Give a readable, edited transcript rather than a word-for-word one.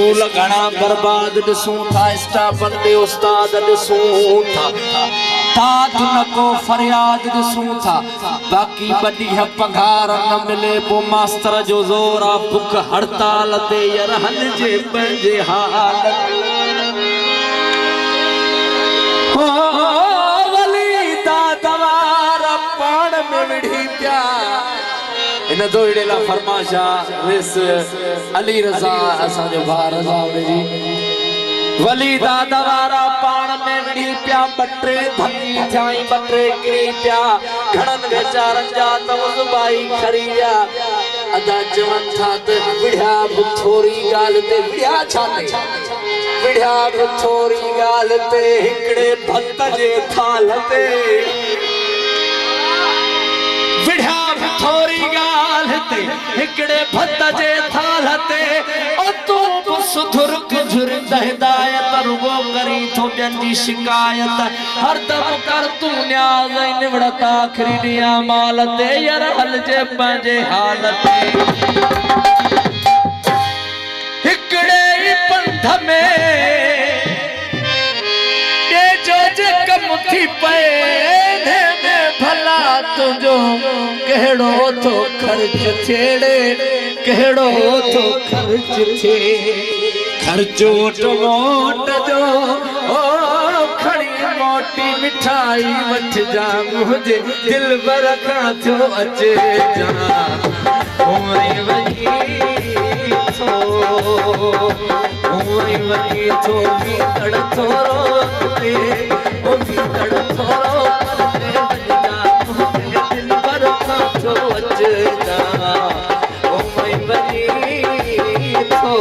school घना बर्बाद ॾिसूं था, स्टाफ बंदे उस्ताद ॾिसूं था, ताज न को फरियाद ॾिसूं था, बाक़ी बड़ी पघार न मिले पो मास्टर जो ज़ोर आ बुक हड़ताल ते यार हलजे पंहिंजे हाल हो वली दादवार पाण में विढ़ी पिया इन दोड़े ला फरमाशा विस अली रज़ा असा जो भा रज़ा जी वली दादवारा पाण में विढ़ी पिया बटरे धनी थाई बटरे किरी पिया घणन बेचारन जा तवजुबाई खरी पिया अदा चवन था त विढ़या थोरी गाल ते विढ़या छाते विढ़या थोरी गाल ते हिकड़े भक्त जे थाल ते विढ़या थोरी गाल ते हिकड़े भक्त जे थाल ते ओ तू सुधुर कुझुर हिदायत रुगो करी थो ॿियनि जी शिकायत हर दम कर तू न्याज़ निवड़त आखिरी ॾिया माल ते यार हलजे पंहिंजे हाल ते हिकड़े ई पंध में ये जो जे कम थी पए भला तुझो कहिड़ो थो ख़र्च छेड़े कहिड़ो थो ख़र्च थिए खर्चो वोट जो ओ खड़ी मोटी मिठाई वठ जा मुझे दिल भर खां थो अचे जा ओए वही थो भीतड़ थोरो ओ भीतड़ थोरो दिल भर खां थो अचे जा ओए वही थो